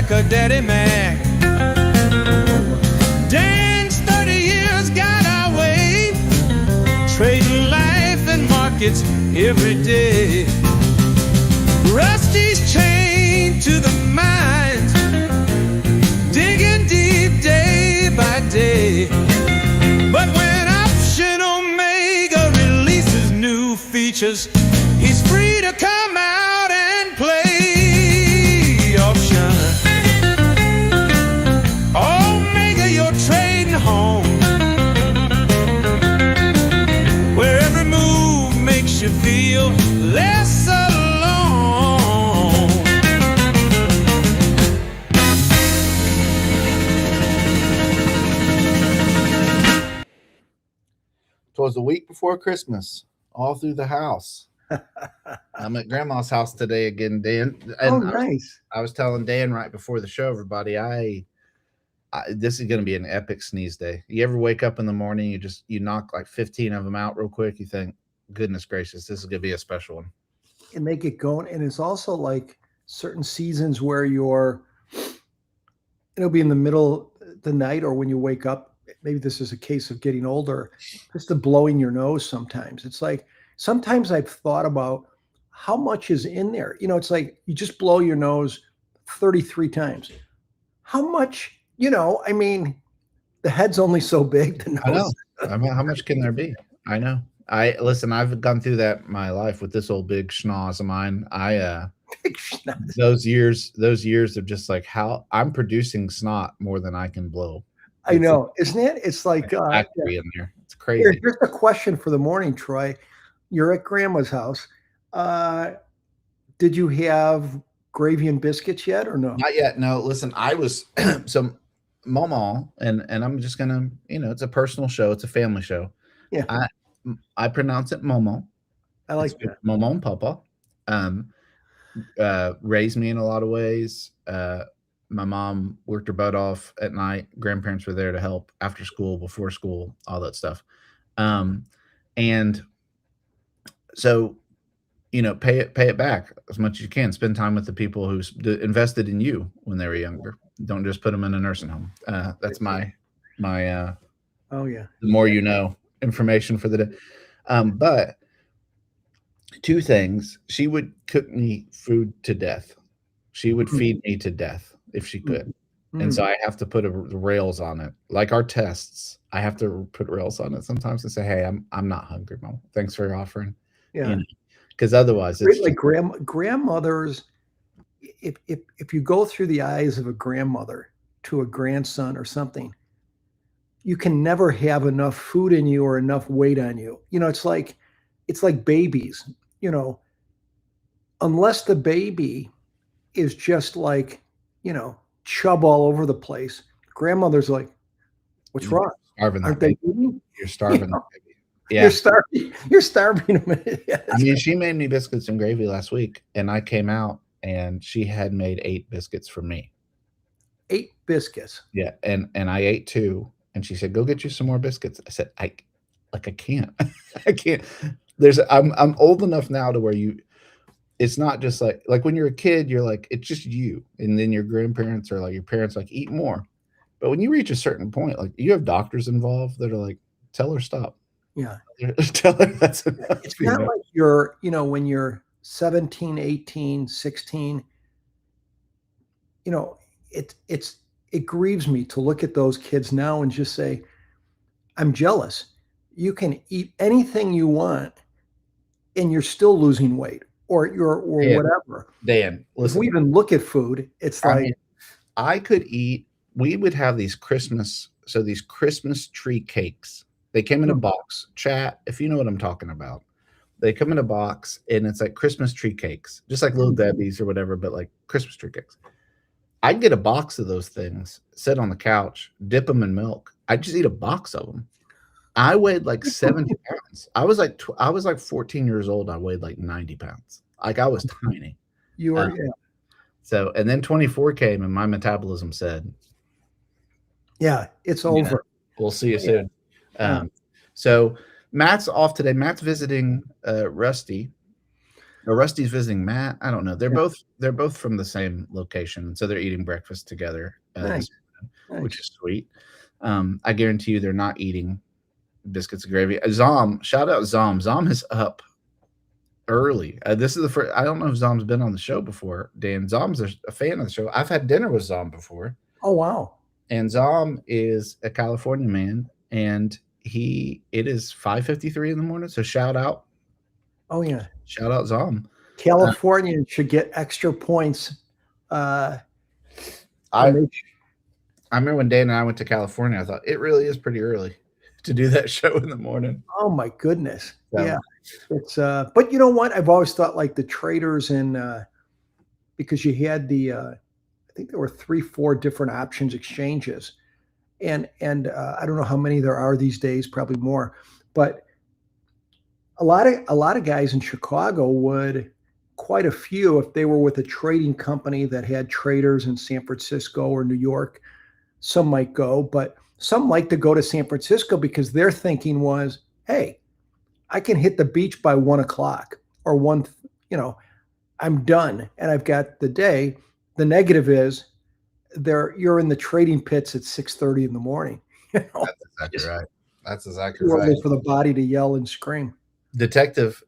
like a daddy Mac. Dan's 30 years got our way, trading life and markets every day. Rusty's chained to the mines, digging deep day by day. But when Option Omega releases new features, he's free to come out and play. Option Omega, you're trading home, where every move makes you feel less alone. It was the week before Christmas, all through the house. I'm at Grandma's house today again, Dan. And nice. I was telling Dan right before the show, everybody, this is going to be an epic sneeze day. You ever wake up in the morning, you knock like 15 of them out real quick. You think, goodness gracious, this is going to be a special one. And they get going. And it's also like certain seasons where it'll be in the middle of the night or when you wake up. Maybe this is a case of getting older, just the blowing your nose sometimes. It's like, sometimes I've thought about how much is in there. It's like you just blow your nose 33 times. How much, the head's only so big. The nose. I know. I mean, how much can there be? I know. I've gone through that in my life with this old big schnoz of mine. Big schnoz. Those years of just like how I'm producing snot more than I can blow. I know, isn't it? It's like factory in there. It's crazy. Here's a question for the morning, Troy. You're at Grandma's house. Did you have gravy and biscuits yet, or no? Not yet. No. Listen, I was so Mama, and I'm just gonna, it's a personal show. It's a family show. Yeah. I pronounce it Momo. I like that. Momo and Papa. Raised me in a lot of ways. My mom worked her butt off at night. Grandparents were there to help after school, before school, all that stuff. And so, pay it back as much as you can. Spend time with the people who invested in you when they were younger. Don't just put them in a nursing home. That's my oh yeah. The more you know information for the day. But two things: she would cook me food to death. She would feed me to death if she could. And so I have to put rails on it. Like our tests, I have to put rails on it sometimes and say, hey, I'm not hungry, Mom. Thanks for your offering. Yeah. Because otherwise it's like grandmothers, if you go through the eyes of a grandmother to a grandson or something, you can never have enough food in you or enough weight on you. It's like babies, unless the baby is just like, chub all over the place. Grandmother's like, what's wrong? Aren't they eating? You're starving. Yeah. You're starving them. Yes. I mean, she made me biscuits and gravy last week, and I came out and she had made 8 biscuits for me. 8 biscuits. Yeah. And I ate 2, and she said, go get you some more biscuits. I said, I can't. I can't. I'm old enough now to where it's not just like when you're a kid, you're like, it's just you. And then your grandparents or like your parents like, eat more. But when you reach a certain point, like you have doctors involved that are like, tell her stop. Yeah. Tell her that's enough. It's not like you're, when you're 17, 18, 16, it grieves me to look at those kids now and just say, I'm jealous. You can eat anything you want and you're still losing weight. Or whatever. Dan, listen. If we even look at food, it's like I could eat. We would have these Christmas tree cakes. They came in a box. Chat, if you know what I'm talking about. They come in a box, and it's like Christmas tree cakes, just like Little Debbie's or whatever, but like Christmas tree cakes. I'd get a box of those things, sit on the couch, dip them in milk. I'd just eat a box of them. I weighed like 70 pounds. I was like 14 years old. I weighed like 90 pounds. Like I was tiny. You were, yeah. So, and then 24 came and my metabolism said, yeah, it's over. We'll see you soon. So Matt's off today. Matt's visiting Rusty. Rusty's visiting Matt. I don't know. They're Yeah. both from the same location, so they're eating breakfast together Nice. this morning, which Nice. is sweet. I guarantee you, they're not eating biscuits and gravy. Zom, shout out Zom. Zom is up early. This is the first. I don't know if Zom's been on the show before. Dan, Zom's a fan of the show. I've had dinner with Zom before, Oh, wow. and Zom is a California man, and it is 5:53 in the morning. So shout out Oh, yeah. Zom. Californians should get extra points. I when they- I remember when Dan and I went to California, I thought it really is pretty early to do that show in the morning. oh my goodness. So- Yeah. It's but you know what? I've always thought like the traders because you had I think there were 3-4 different options exchanges. And I don't know how many there are these days, probably more. But a lot of guys in Chicago would, quite a few, if they were with a trading company that had traders in San Francisco or New York, some might go, but some like to go to San Francisco because their thinking was, hey, I can hit the beach by 1 o'clock or I'm done and I've got the day. The negative is you're in the trading pits at 6:30 in the morning. That's exactly right. That's exactly Too right. early for the body to yell and scream. Detective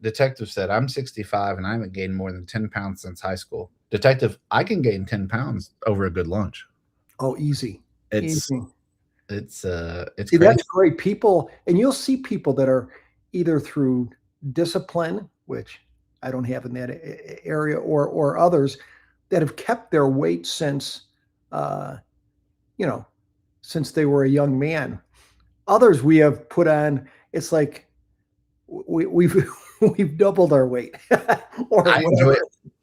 said, I'm 65 and I haven't gained more than 10 pounds since high school. Detective, I can gain 10 pounds over a good lunch. Oh, easy. It's Easy. it's See, crazy. that's great. People, and you'll see people that are either through discipline, which I don't have in that area, or others that have kept their weight since since they were a young man. Others we have put on. It's like we've we've doubled our weight. Or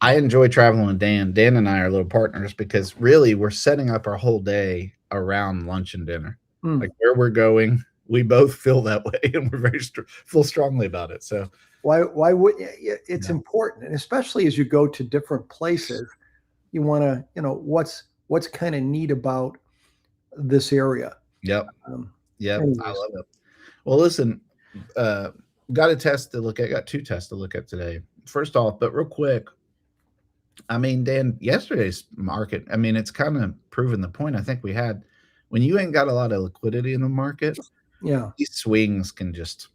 I enjoy traveling with Dan. Dan and I are little partners because really we're setting up our whole day around lunch and dinner. Like where we're going, we both feel that way, and we're feel strongly about it. So why would it's important, and especially as you go to different places, you want to what's kind of neat about this area. Yep. Anyways. I love it. Well, listen, got a test to look at. Got 2 tests to look at today. First off, but real quick, I mean, Dan, yesterday's market, I mean, it's kind of proven the point I think we had. When you ain't got a lot of liquidity in the market, these swings can just,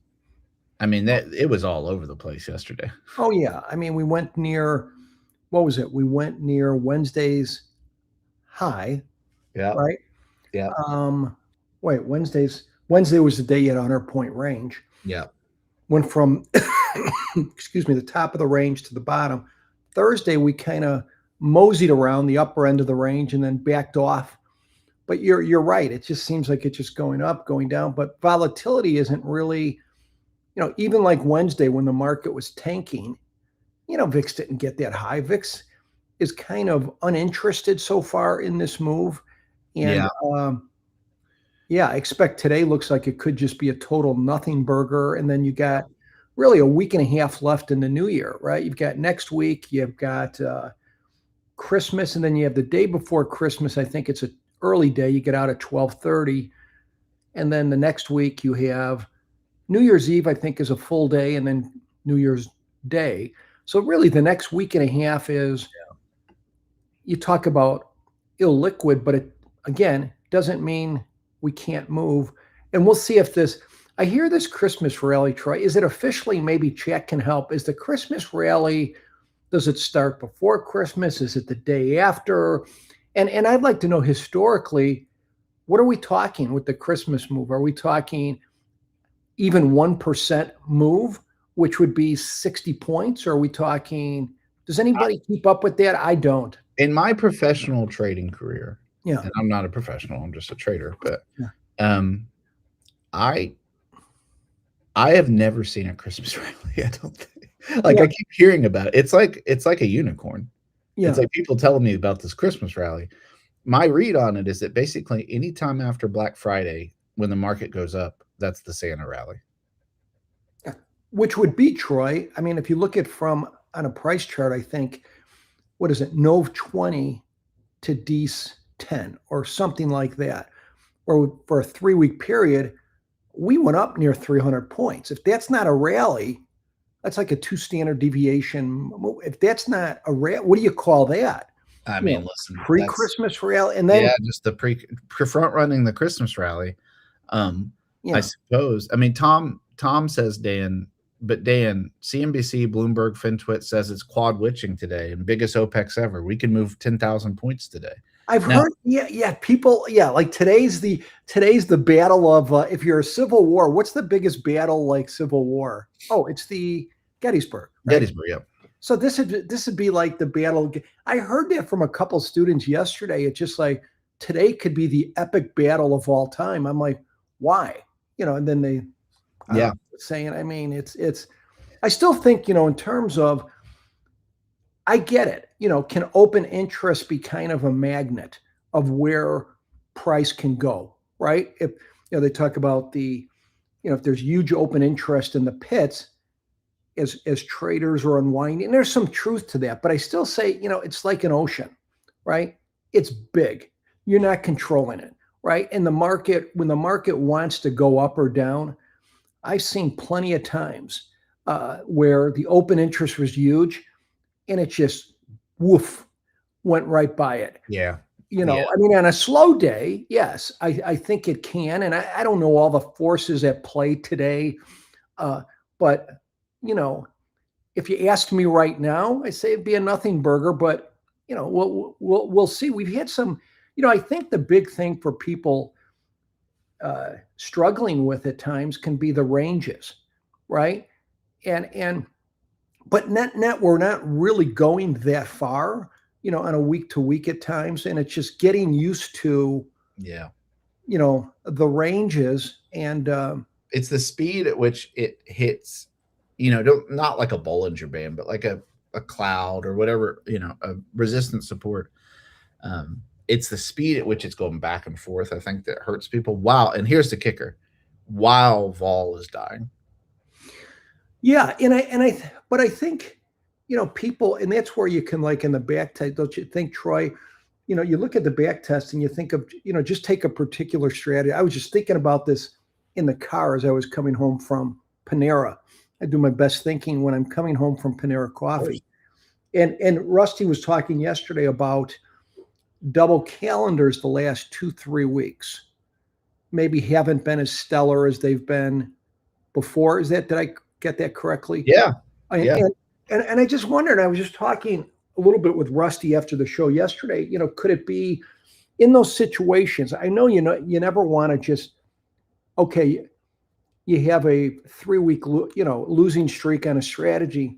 I mean, it was all over the place yesterday. Oh, yeah. I mean, we went near, what was it? We went near Wednesday's high. Yeah. Right? Yeah. Wednesday was the day you had 100-point range. Yeah. Went from, excuse me, the top of the range to the bottom. Thursday, we kind of moseyed around the upper end of the range and then backed off. But you're right. It just seems like it's just going up, going down. But volatility isn't really, even like Wednesday when the market was tanking, VIX didn't get that high. VIX is kind of uninterested so far in this move. And I expect today looks like it could just be a total nothing burger. And then you got really a week and a half left in the new year, right? You've got next week, you've got Christmas, and then you have the day before Christmas. I think it's an early day. You get out at 12:30. And then the next week you have New Year's Eve, I think, is a full day, and then New Year's Day. So really the next week and a half is, you talk about illiquid, but it, again, doesn't mean we can't move. And we'll see if I hear this Christmas rally, Troy, is it officially, maybe Chat can help, is the Christmas rally, does it start before Christmas? Is it the day after? And I'd like to know historically, what are we talking with the Christmas move? Are we talking even 1% move, which would be 60 points? Or are we talking, does anybody keep up with that? I don't. In my professional trading career, and I'm not a professional, I'm just a trader, but I have never seen a Christmas rally. I don't think. I keep hearing about it. It's like a unicorn. It's like people telling me about this Christmas rally. My read on it is that basically anytime after Black Friday, when the market goes up, that's the Santa rally. Which would be, Troy, I mean, if you look at on a price chart, I think, what is it, NOV 20 to DES 10 or something like that, or for a 3-week period, we went up near 300 points. If that's not a rally, That's like a 2 standard deviation. If that's not a rally, what do you call that? I You mean, know, listen, that's pre-Christmas rally, and then yeah, just the front running the Christmas rally. I yeah, suppose. I mean, Tom says but Dan, CNBC, Bloomberg, FinTwit says it's quad witching today and biggest OPEX ever. We can move 10,000 points today. I've Now, heard, people, like today's the battle of if you're a Civil War, what's the biggest battle like Civil War? Oh, it's the Gettysburg, right? Gettysburg, yeah. So this would be like the battle. I heard that from a couple students yesterday. It's just like today could be the epic battle of all time. I'm like, why? And then they saying, I mean, it's I still think, in terms of, I get it. Can open interest be kind of a magnet of where price can go, right? If they talk about if there's huge open interest in the pits as traders are unwinding, and there's some truth to that, but I still say, it's like an ocean, right? It's big. You're not controlling it, right? And when the market wants to go up or down, I've seen plenty of times where the open interest was huge and it just went right by it. Yeah. I mean, on a slow day, yes, I think it can. And I don't know all the forces at play today. But, if you asked me right now, I say it'd be a nothing burger, but, we'll see. We've had some, I think the big thing for people struggling with at times can be the ranges, right? But net, we're not really going that far, on a week to week at times. And it's just getting used to, the ranges. And it's the speed at which it hits, not like a Bollinger Band, but like a cloud or whatever, a resistance support. It's the speed at which it's going back and forth, I think, that hurts people. Wow. And here's the kicker. While vol is dying. Yeah, but I think, people, and that's where you can, like in the back test, don't you think, Troy? You look at the back test and you think of, just take a particular strategy. I was just thinking about this in the car as I was coming home from Panera. I do my best thinking when I'm coming home from Panera Coffee. And Rusty was talking yesterday about double calendars the last 2-3 weeks maybe haven't been as stellar as they've been before. Did I get that correctly? Yeah. And I just wondered, I was just talking a little bit with Rusty after the show yesterday, could it be in those situations? I know, you never want to just, okay, you have a 3-week, losing streak on a strategy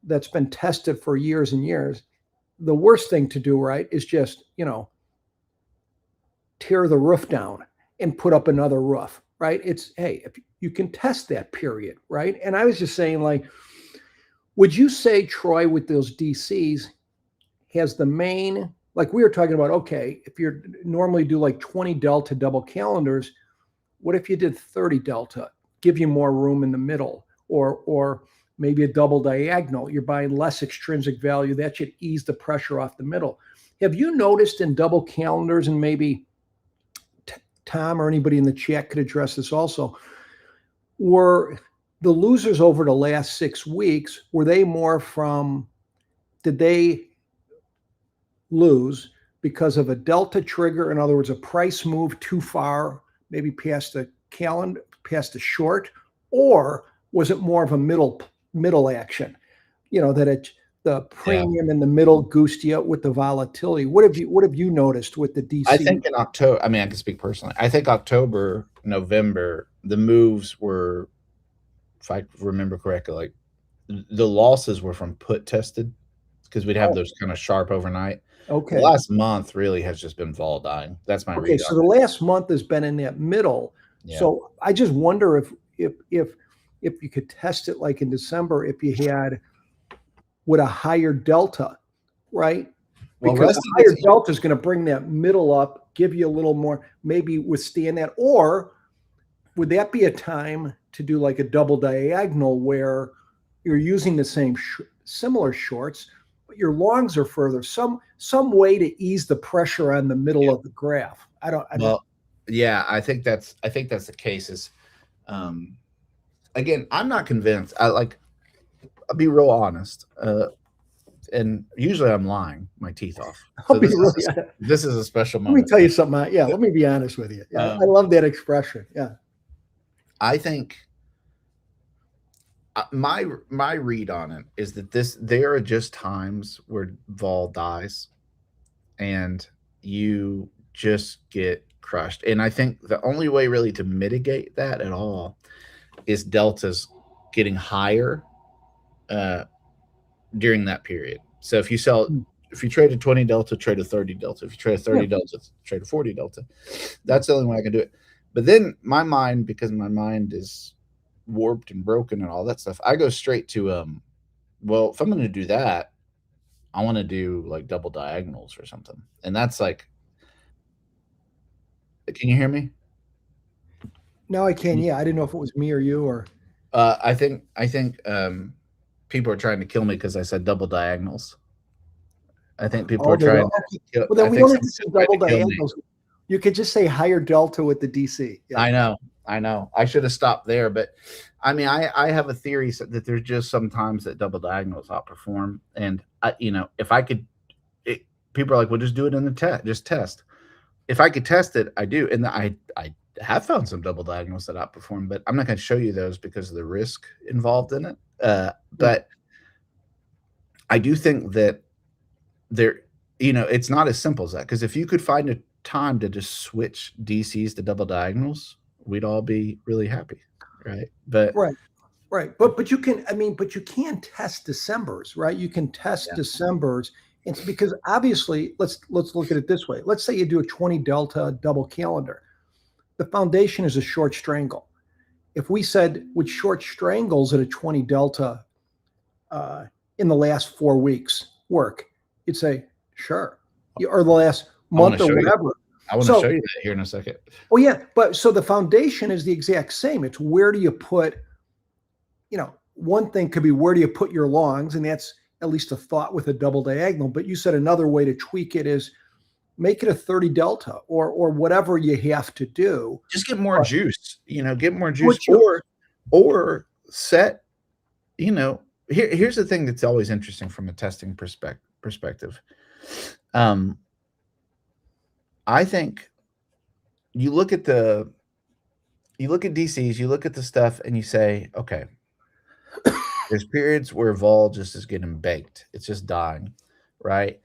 that's been tested for years and years. The worst thing to do, right, is just, tear the roof down and put up another roof, right? It's, hey, if you can test that period, right? And I was just saying, like, would you say, Troy, with those DCs, has the main, like we were talking about, okay, if you normally do like 20 delta double calendars, what if you did 30 delta, give you more room in the middle, or maybe a double diagonal, you're buying less extrinsic value, that should ease the pressure off the middle. Have you noticed in double calendars, and maybe Tom or anybody in the chat could address this also, were the losers over the last 6 weeks, were they more from, did they lose because of a delta trigger? In other words, a price move too far, maybe past the calendar, past the short, or was it more of a middle action? That the premium in the middle goosed you with the volatility. What have you noticed with the DC? I think in October, I mean, I can speak personally. I think October, November, the moves were, if I remember correctly, like the losses were from put tested, because we'd have those kind of sharp overnight. Okay. The last month really has just been vol dying. That's my read. So the last month has been in that middle. Yeah. So I just wonder if you could test it like in December, if you had with a higher delta, right? Because a higher delta is going to bring that middle up, give you a little more, maybe withstand that. Or would that be a time to do like a double diagonal where you're using the same similar shorts, but your longs are further? Some way to ease the pressure on the middle of the graph. I think that's the case. Is again, I'm not convinced. I'll be real honest. And usually I'm lying my teeth off. I'll So be really honest. this is a special Let me moment. tell you something. Yeah, let me be honest with you. Yeah, I love that expression. Yeah. I think my read on it is that there are just times where vol dies and you just get crushed. And I think the only way really to mitigate that at all is deltas getting higher during that period. So if you trade a 20 delta, trade a 30 delta. If you trade a 30 delta, trade a 40 delta. That's the only way I can do it. But then my mind, because my mind is warped and broken and all that stuff, I go straight to well, if I'm going to do that, I want to do like double diagonals or something. And that's like, can you hear me? Now I can. Yeah, I didn't know if it was me or you or. I think people are trying to kill me because I said double diagonals. I think people are trying to kill. Well, then we don't have to say double diagonals. You could just say higher delta with the DC. Yeah. I know. I should have stopped there, but I mean, I have a theory that there's just sometimes that double diagonals outperform, and if I could, people are like, well, just do it in the test, just test. If I could test it, I do, and I have found some double diagonals that outperform, but I'm not going to show you those because of the risk involved in it. But I do think that it's not as simple as that, because if you could find a time to just switch DCs to double diagonals, we'd all be really happy, right? But but you can test Decembers, right? You can test Decembers. It's because obviously, let's look at it this way. Let's say you do a 20 delta double calendar. The foundation is a short strangle. If we said, would short strangles at a 20 delta in the last 4 weeks work? You'd say, sure. Or the last month or whatever. I want to show you that here in a second. Well, yeah, but so the foundation is the exact same. It's where do you put, one thing could be where do you put your longs, and that's at least a thought with a double diagonal. But you said another way to tweak it is make it a 30 delta or whatever you have to do. Just get more juice, get more juice, or set, here's the thing that's always interesting from a testing perspective. I think you look at DCs, you look at the stuff and you say, okay, there's periods where vol just is getting baked. It's just dying, right?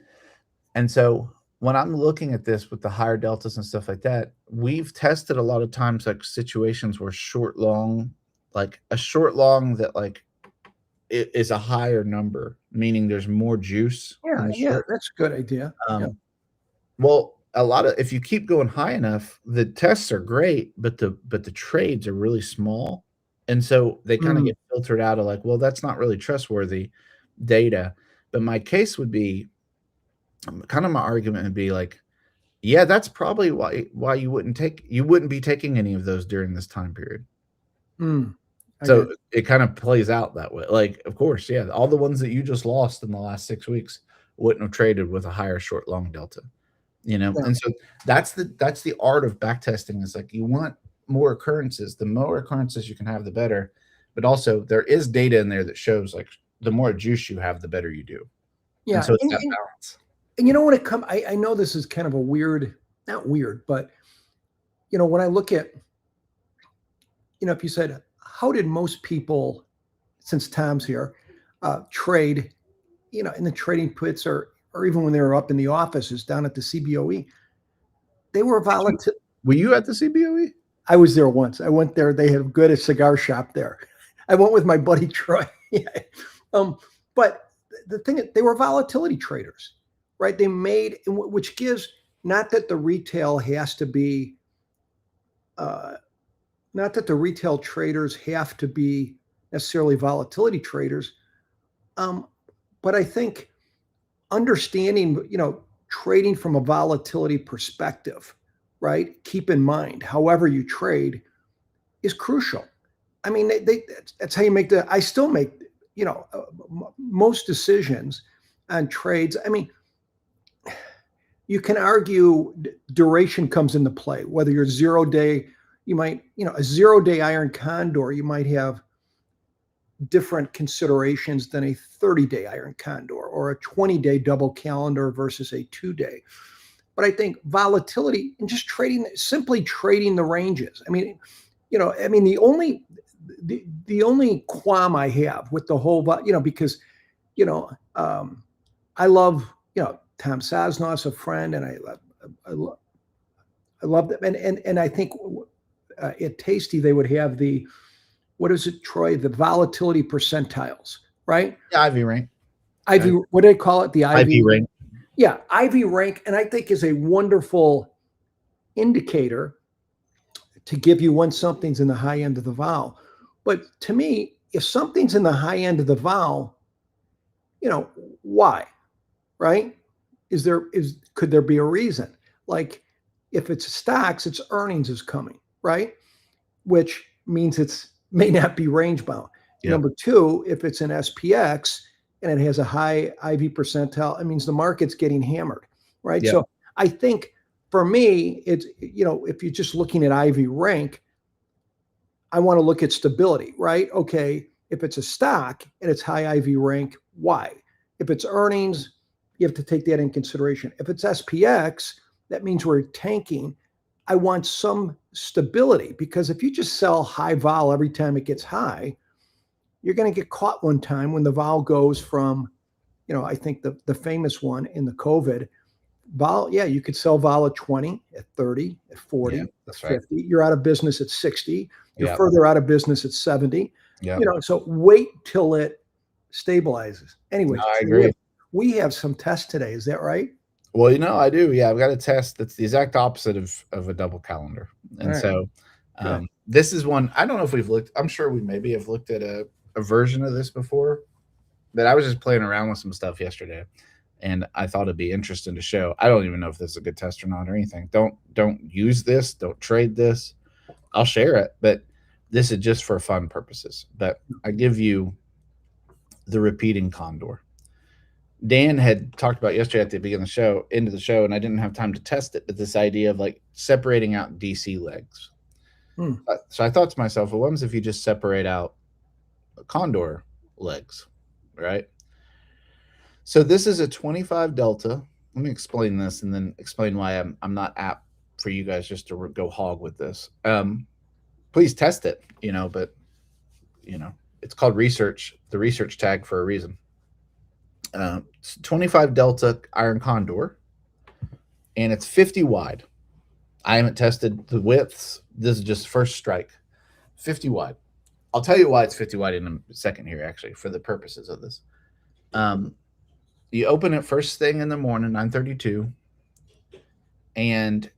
And so when I'm looking at this with the higher deltas and stuff like that, we've tested a lot of times like situations where short long that like it is a higher number, meaning there's more juice. Yeah, that's a good idea. Well, if you keep going high enough, the tests are great, but the trades are really small. And so they kind of get filtered out of like, well, that's not really trustworthy data. But my case would be, kind of my argument would be like, yeah, that's probably why you wouldn't be taking any of those during this time period. So it kind of plays out that way. Like, of course, yeah, all the ones that you just lost in the last 6 weeks wouldn't have traded with a higher short long delta, And so that's the art of backtesting, is like you want more occurrences. The more occurrences you can have, the better. But also there is data in there that shows like the more juice you have, the better you do. Yeah. And so it's that balance. And when it comes, I know this is kind of not weird, but when I look at, if you said, how did most people, since Tom's here, trade, in the trading pits or even when they were up in the offices down at the CBOE, they were volatile. Were you at the CBOE? I was there once. I went there. They had a cigar shop there. I went with my buddy Troy. But the thing is, they were volatility traders, right? They made, which gives, not that the retail has to be, not that the retail traders have to be necessarily volatility traders, but I think understanding, trading from a volatility perspective, right? Keep in mind, however you trade is crucial. I mean, that's how you make I still make, most decisions on trades. I mean, you can argue duration comes into play, whether you're 0 day, you might, a 0 day iron condor, you might have different considerations than a 30-day iron condor or a 20-day double calendar versus a 2-day. But I think volatility and just simply trading the ranges. I mean, the only qualm I have with the whole, because, I love, Tom Sosnoff's a friend, and I love them. And I think at Tasty, they would have what is it, Troy? The volatility percentiles, right? The Ivy rank. What do they call it? The Ivy rank. Yeah, Ivy rank, and I think is a wonderful indicator to give you when something's in the high end of the vol. But to me, if something's in the high end of the vol, why? Right? Could there be a reason? Like if it's stocks, its earnings is coming, right? Which means it's may not be range bound. Yep. Number two, if it's an SPX and it has a high IV percentile, it means the market's getting hammered, right? Yep. So I think for me, it's, if you're just looking at IV rank, I want to look at stability, right? Okay, if it's a stock and it's high IV rank, why? If it's earnings, you have to take that in consideration. If it's SPX, that means we're tanking. I want some stability, because if you just sell high vol every time it gets high, you're going to get caught one time when the vol goes from, I think the famous one in the COVID vol. Yeah, you could sell vol at 20, at 30, at 40, at 50. Right. You're out of business at 60. You're further out of business at 70. Yeah. So wait till it stabilizes. Anyway, I agree. We have some tests today. Is that right? Well, I do. Yeah, I've got a test that's the exact opposite of a double calendar. And right. So this is one, I don't know if we've looked, I'm sure we maybe have looked at a version of this before, but I was just playing around with some stuff yesterday, and I thought it'd be interesting to show. I don't even know if this is a good test or not or anything. Don't use this. Don't trade this. I'll share it, but this is just for fun purposes. But I give you the repeating condor. Dan had talked about yesterday at the beginning of the show, into the show, and I didn't have time to test it, but this idea of like separating out DC legs. So I thought to myself, well, what happens if you just separate out condor legs, right? So this is a 25 delta. Let me explain this and then explain why I'm not apt for you guys just to go hog with this. Please test it, but it's called research, the research tag for a reason. 25 delta iron condor, and it's 50 wide. I haven't tested the widths. This is just first strike. 50 wide. I'll tell you why it's 50 wide in a second here, actually, for the purposes of this. You open it first thing in the morning, 9:32, and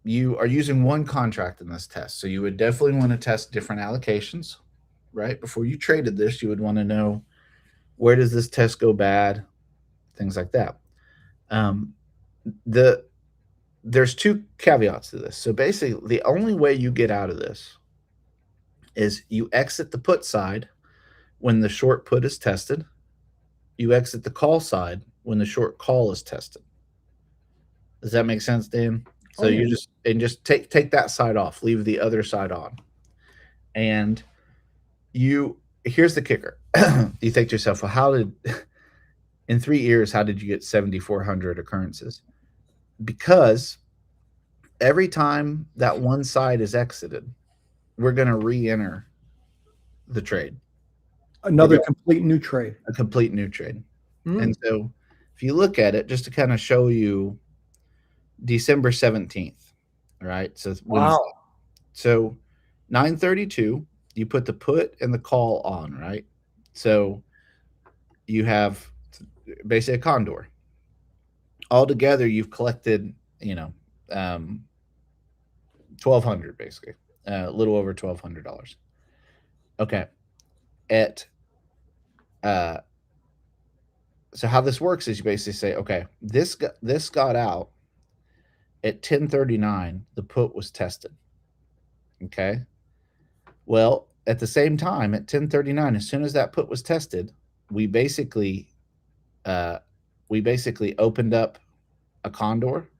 you are using one contract in this test. So you would definitely want to test different allocations, right? Before you traded this, you would want to know, where does this test go bad? Things like that. There's two caveats to this. So basically, the only way you get out of this is you exit the put side when the short put is tested. You exit the call side when the short call is tested. Does that make sense, Dan? So you just take that side off, leave the other side on. And here's the kicker. You think to yourself, well, in 3 years, how did you get 7,400 occurrences? Because every time that one side is exited, we're going to re-enter the trade. Another complete new trade. A complete new trade. And so if you look at it, just to kind of show you December 17th, right? So wow. So 9:32, you put the put and the call on, right? So you have basically a condor. Altogether, you've collected, 1,200 basically, a little over $1,200. Okay. So how this works is you basically say, okay, this got out at 10:39. The put was tested. Okay. Well, at the same time, at 10:39, as soon as that put was tested, we basically opened up a condor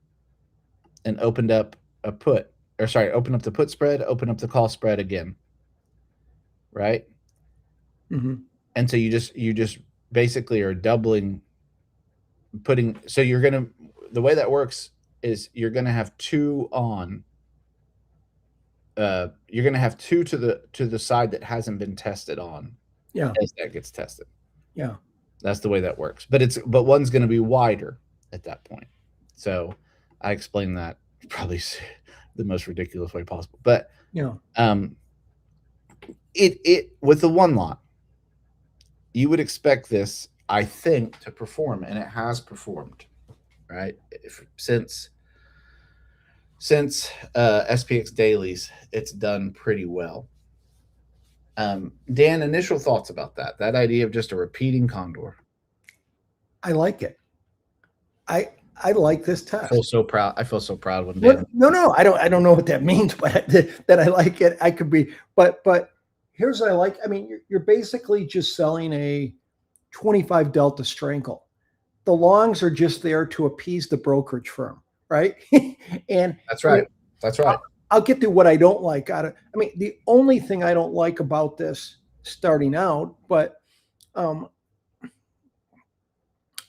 and opened up a put, opened up the put spread, opened up the call spread again. right? Mm-hmm. And so you just basically are doubling, putting. So the way that works is you're gonna have two on. You're gonna have two to the side that hasn't been tested on Yeah. as that gets tested. Yeah. That's the way that works. But one's gonna be wider at that point. So I explained that probably the most ridiculous way possible. But Yeah. it with the one lot, you would expect this, I think, to perform, and it has performed, right? Since SPX dailies, it's done pretty well. Dan, initial thoughts about that idea of just a repeating condor. I like it. I like this test. I feel so proud. I feel so proud when Well, Dan. no, I don't know what that means, but that I like it. I could be, but here's what I like. I mean, you're basically just selling a 25 delta strangle. The longs are just there to appease the brokerage firm, right? And That's right. That's right. I'll get to what I don't like out of. I mean, the only thing I don't like about this starting out, but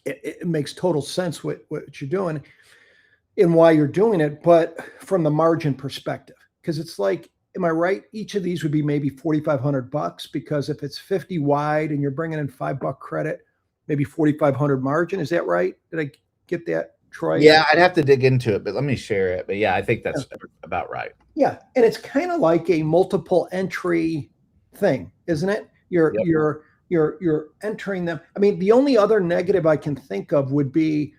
it makes total sense what you're doing and why you're doing it, but from the margin perspective, because it's like, am I right? Each of these would be maybe $4,500 because if it's 50 wide and you're bringing in $5 credit, maybe 4,500 margin. Is that right? Did I get that, Troy? Yeah, I'd have to dig into it, but let me share it. But yeah, I think that's about right. Yeah, and it's kind of like a multiple entry thing, isn't it? You're entering them. I mean, the only other negative I can think of would be,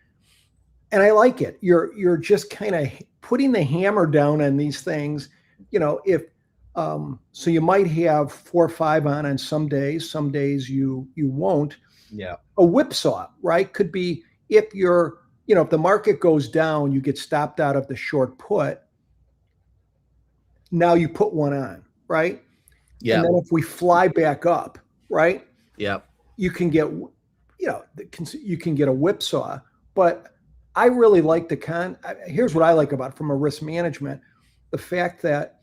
and I like it, you're just kind of putting the hammer down on these things. You know, if so you might have 4 or 5 on some days you won't. Yeah. A whipsaw, right? Could be if you're, if the market goes down, you get stopped out of the short put. Now you put one on, right? Yeah. And then if we fly back up, right? Yeah. You can get, you can get a whipsaw. But I really like here's what I like about it from a risk management, the fact that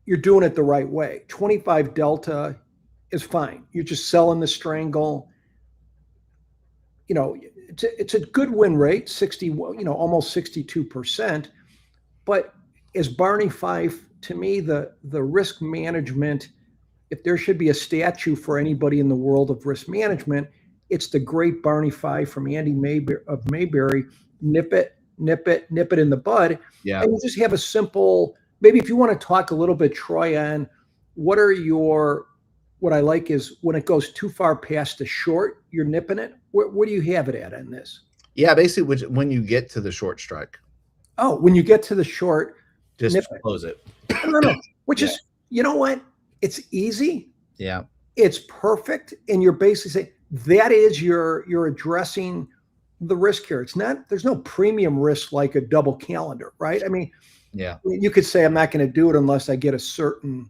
you're doing it the right way. 25 delta is fine. You're just selling the strangle. It's a good win rate, 60, almost 62%. But as Barney Fife, to me, the risk management, if there should be a statue for anybody in the world of risk management, it's the great Barney Fife from Andy of Mayberry. Nip it in the bud. Yeah. And you just have a simple, maybe if you want to talk a little bit, Troy, on what I like is when it goes too far past the short, you're nipping it. Where do you have it at on this? Yeah, basically when you get to the short strike. Oh, when you get to the short, just nip close it. No. Which is, you know what? It's easy. Yeah. It's perfect. And you're basically saying that is you're addressing the risk here. It's not, there's no premium risk like a double calendar, right? I mean, yeah, you could say I'm not going to do it unless I get a certain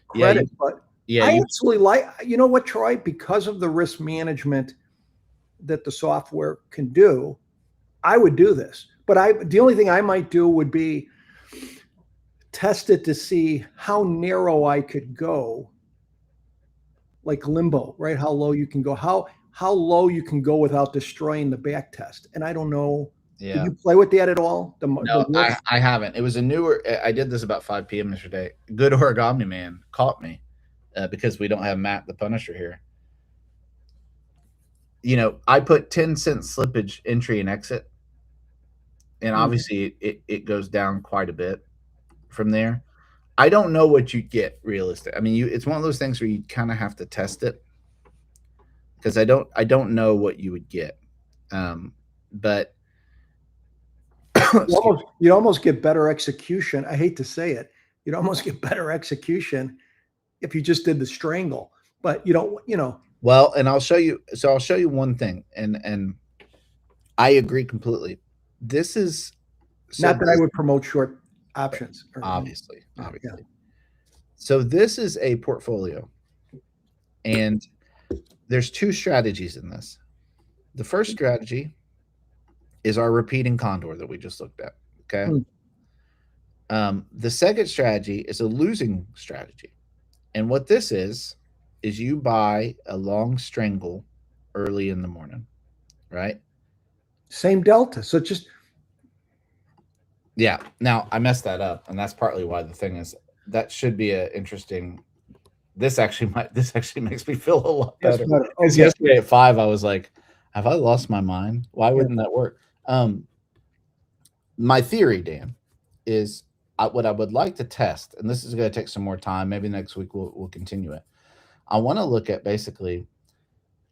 credit, but I absolutely like, you know what, Troy, because of the risk management that the software can do, I would do this. But the only thing I might do would be test it to see how narrow I could go, like limbo, right? How low you can go, how low you can go without destroying the back test. And I don't know. Yeah. Did you play with that at all? No, I haven't. It was a newer. I did this about 5 p.m. yesterday. Good Origami Man caught me because we don't have Matt the Punisher here. I put 10-cent slippage entry and exit, and obviously it goes down quite a bit from there. I don't know what you get realistic. I mean, it's one of those things where you kind of have to test it because I don't know what you would get, but. You'd almost get better execution. I hate to say it. You'd almost get better execution if you just did the strangle, but you don't. Well, and I'll show you. So I'll show you one thing, and I agree completely. This is not that I would promote short options. Obviously. Yeah. So this is a portfolio, and there's 2 strategies in this. The first strategy is our repeating condor that we just looked at. Okay. The second strategy is a losing strategy. And what this is you buy a long strangle early in the morning, right? Same delta. So just Yeah. Now I messed that up, and that's partly why the thing is that should be a interesting. This actually makes me feel a lot yes, better better. because Okay. yesterday at 5 I was like, have I lost my mind? Why wouldn't that work? My theory, Dan, is what I would like to test, and this is going to take some more time. Maybe next week we'll continue it. I want to look at basically,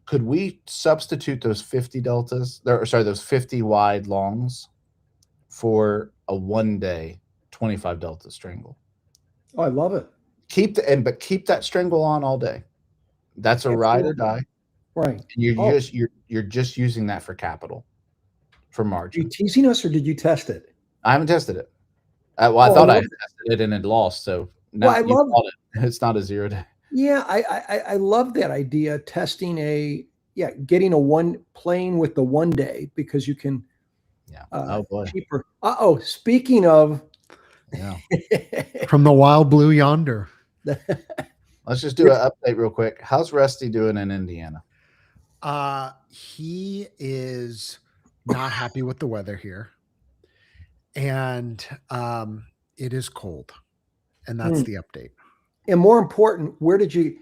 could we substitute those 50 deltas, those 50 wide longs for a 1 day 25 delta strangle? Oh, I love it. Keep that strangle on all day. That's a ride or Absolutely. die. Right. You're just using that for capital, for Are you margin. teasing us or did you test it? I haven't tested it. Well, I Oh, I thought I love had tested it and had lost. So Well, now I you love called it. It's not a 0 day. Yeah, I love that idea, testing getting playing with the 1 day because you can Yeah. Oh boy. cheaper. Speaking of Yeah. From the wild blue yonder. Let's just do an update real quick. How's Rusty doing in Indiana? He is not happy with the weather here. And it is cold. And that's the update. And more important, where did you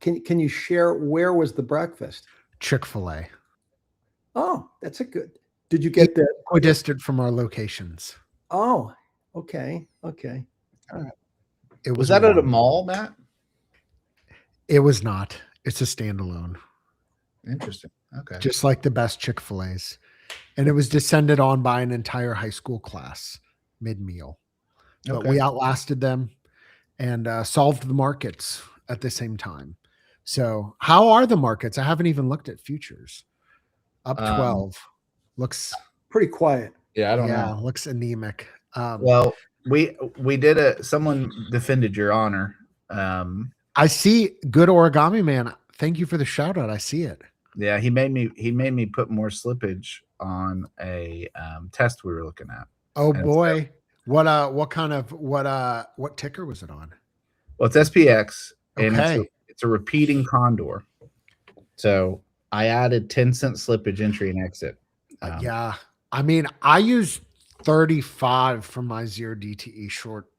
can you share where was the breakfast? Chick-fil-A. Oh, that's a good. Did you get the Equidistant from our locations. Oh, okay. Okay. It Was that at a warm. mall, Matt? It was not. It's a standalone. Interesting. Okay. Just like the best Chick-fil-A's. And it was descended on by an entire high school class mid-meal. But we outlasted them and solved the markets at the same time. So how are the markets? I haven't even looked at futures. Up 12. Looks Pretty quiet. Yeah, I don't know. Looks anemic. Well, we did someone defended your honor. I see good origami man. Thank you for the shout out. I see it. Yeah, he made me put more slippage on a test we were looking at. Oh And boy. What ticker was it on? Well, it's SPX and Okay. it's a repeating condor. So I added 10-cent slippage entry and exit. Yeah. I mean, I use 35 from my 0 DTE short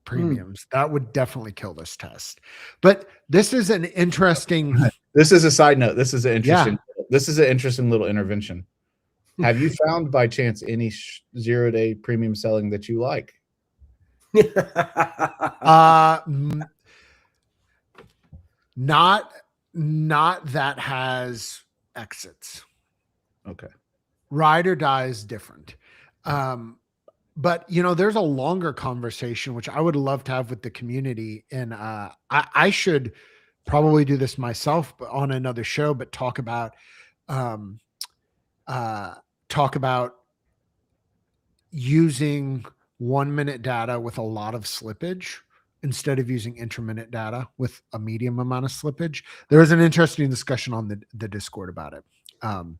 premiums. That would definitely kill this test. But this is an interesting. This is a side note. This is an interesting little intervention. Have you found by chance any 0 day premium selling that you like? Not that has exits. Okay. Ride or die is different. But there's a longer conversation, which I would love to have with the community. And I should probably do this myself on another show, but talk about using 1 minute data with a lot of slippage instead of using intraminute data with a medium amount of slippage. There was an interesting discussion on the Discord about it. So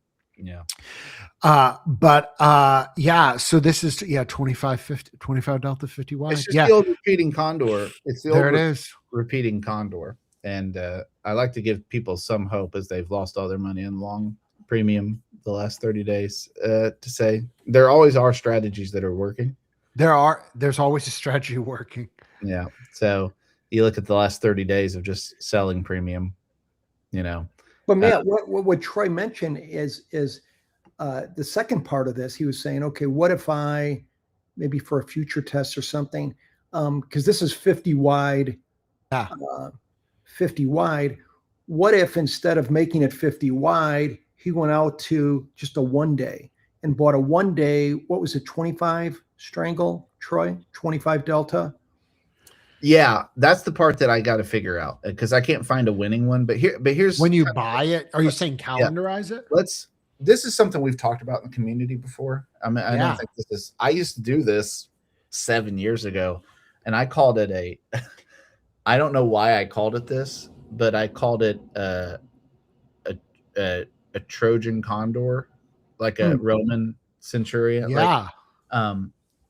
this is 25 delta 50 wide. It's just the old repeating condor. It's the old repeating condor. And I like to give people some hope as they've lost all their money in long premium the last 30 days to say there always are strategies that are working. There's always a strategy working. Yeah. So you look at the last 30 days of just selling premium, But Matt, what Troy mentioned is the second part of this. He was saying, okay, what if I maybe for a future test or something, because this is 50 wide. 50 wide. What if instead of making it 50 wide, he went out to just a 1 day and bought a 1 day? What was it? 25 strangle, Troy? 25 delta. Yeah, that's the part that I got to figure out because I can't find a winning one. But here's when you buy it. Are you saying calendarize it? This is something we've talked about in the community before. I mean, I don't think this is. I used to do this 7 years ago, and I called it I don't know why I called it this, but I called it a Trojan condor, like a Roman centurion. Yeah.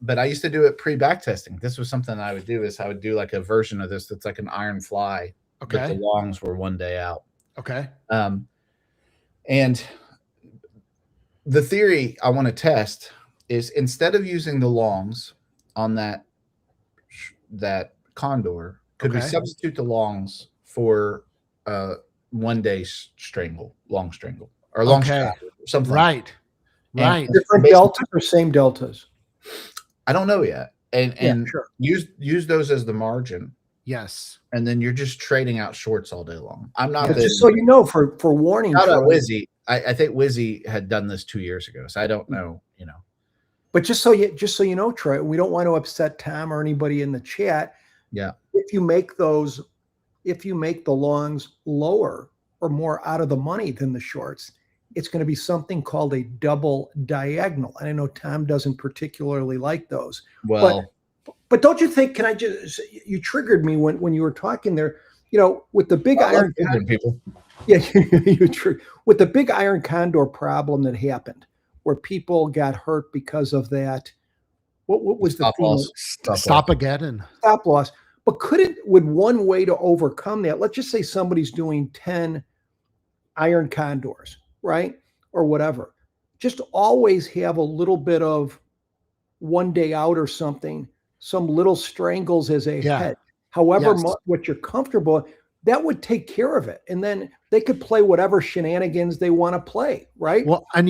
but I used to do it pre-back testing. This was something I would do is I would do like a version of this that's like an iron fly, but the Okay. longs were one day out. Okay. And the theory I want to test is instead of using the longs on that condor, could we Okay. substitute the longs for 1 day long strangle, or long Okay. straddle, or something? Right. And Right. Different deltas or same deltas? I don't know yet. And sure. use those as the margin, Yes. and then you're just trading out shorts all day long. I'm not But just so you know, for warning, shout out Troy, Wizzy. I think Wizzy had done this 2 years ago, so I don't know, but just so you know, Troy, we don't want to upset Tom or anybody in the chat. Yeah. If you make the longs lower or more out of the money than the shorts, it's going to be something called a double diagonal. And I know Tom doesn't particularly like those. Well, but don't you think? You triggered me when you were talking there. With the big iron people. Yeah, with the big iron condor problem that happened, where people got hurt because of that. What was the theme? Stop again. Stop loss. But would one way to overcome that? Let's just say somebody's doing 10 iron condors, right, or whatever. Just always have a little bit of 1 day out or something. Some little strangles as a head. However much what you're comfortable. That would take care of it. And then they could play whatever shenanigans they want to play, right? Well, and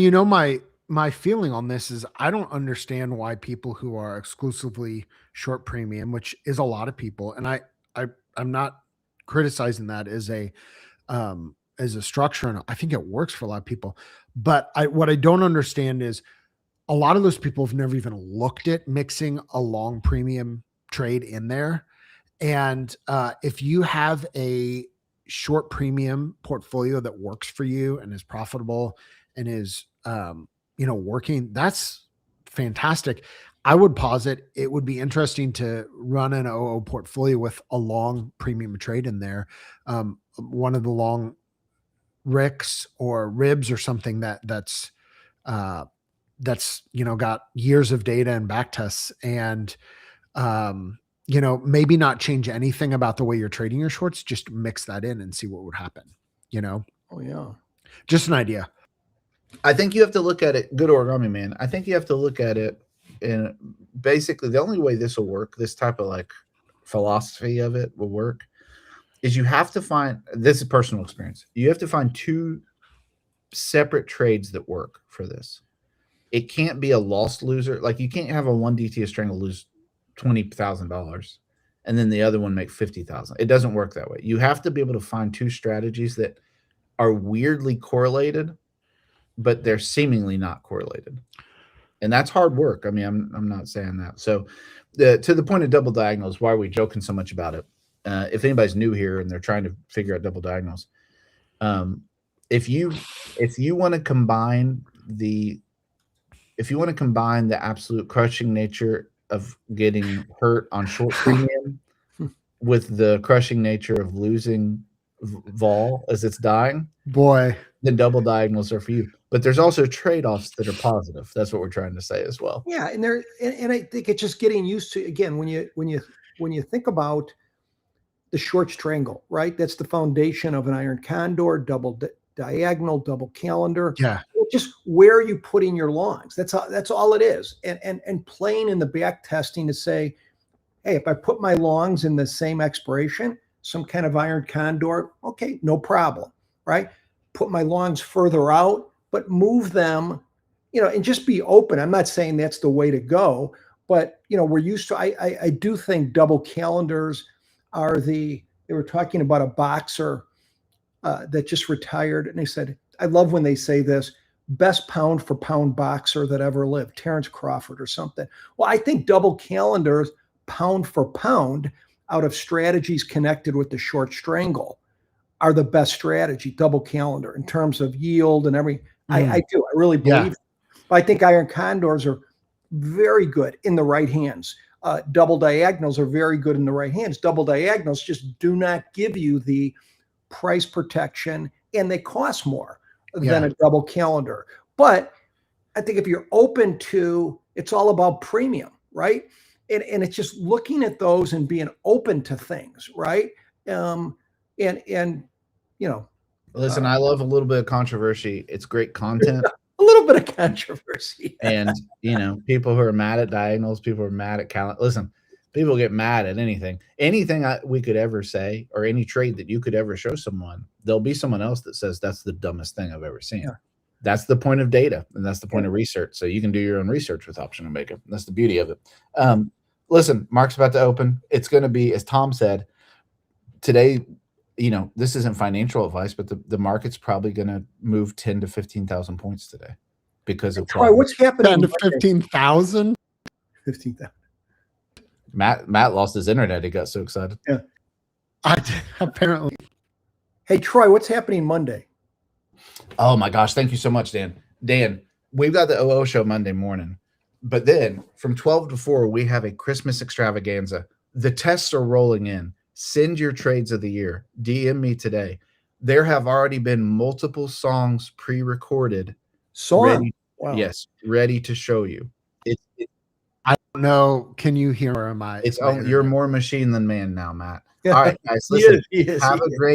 my feeling on this is I don't understand why people who are exclusively short premium, which is a lot of people, and I'm not criticizing that as a structure, and I think it works for a lot of people. But what I don't understand is a lot of those people have never even looked at mixing a long premium trade in there. And if you have a short premium portfolio that works for you and is profitable and is, working, that's fantastic. I would posit it would be interesting to run an OO portfolio with a long premium trade in there. One of the long ricks or ribs or something that's got years of data and back tests and, maybe not change anything about the way you're trading your shorts, just mix that in and see what would happen, Oh yeah. Just an idea. I think you have to look at it, good origami man. I think you have to look at it in basically the only way this will work, this type of like philosophy of it will work, is you have to find, this is personal experience, you have to find two separate trades that work for this. It can't be a loss loser. Like you can't have a 1 DTA strangle lose $20,000 and then the other one make 50,000. It doesn't work that way. You have to be able to find two strategies that are weirdly correlated, but they're seemingly not correlated. And that's hard work. I mean, I'm not saying that. So to the point of double diagonals, why are we joking so much about it? If anybody's new here and they're trying to figure out double diagonals, if you want to combine the absolute crushing nature of getting hurt on short premium with the crushing nature of losing vol as it's dying, boy, then double diagonals are for you. But there's also trade-offs that are positive. That's what we're trying to say as well. Yeah, and I think it's just getting used to, again, when you think about the short strangle, right? That's the foundation of an iron condor, double diagonal, double calendar. Yeah. Just where are you putting your longs? That's all it is. And playing in the back testing to say, hey, if I put my longs in the same expiration, some kind of iron condor, okay, no problem, right? Put my longs further out, but move them, and just be open. I'm not saying that's the way to go, but we're used to, I do think double calendars are they were talking about a boxer that just retired. And they said, I love when they say this, best pound for pound boxer that ever lived, Terrence Crawford or something. Well, I think double calendars, pound for pound, out of strategies connected with the short strangle, are the best strategy, double calendar, in terms of yield and everything. I do. I really believe it. But I think iron condors are very good in the right hands. Double diagonals are very good in the right hands. Double diagonals just do not give you the price protection, and they cost more than a double calendar. But I think if you're open to, it's all about premium, right? And it's just looking at those and being open to things, right? And you know, Listen, I love a little bit of controversy. It's great content. a little bit of controversy. And, you know, people who are mad at diagonals, people who are mad at calendar. Listen, people get mad at anything. Anything we could ever say, or any trade that you could ever show someone, there'll be someone else that says that's the dumbest thing I've ever seen. Yeah. That's the point of data, and that's the point of research. So you can do your own research with option maker. That's the beauty of it. Listen, Mark's about to open. It's going to be, as Tom said, today, you know, this isn't financial advice, but the market's probably going to move 10 to 15,000 points today because of Troy, what's happening? 10 to 15,000. 15,000. Matt lost his internet. He got so excited. Yeah. Apparently. Hey, Troy, what's happening Monday? Oh my gosh. Thank you so much, Dan. Dan, we've got the OO show Monday morning, but then from 12 to 4, we have a Christmas extravaganza. The tests are rolling in. Send your trades of the year. DM me today. There have already been multiple songs pre-recorded. Song. Wow. Yes, ready to show you. I don't know. Can you hear, or am I? You're more machine than man now, Matt. Yeah. All right, guys, listen. He is. Have a great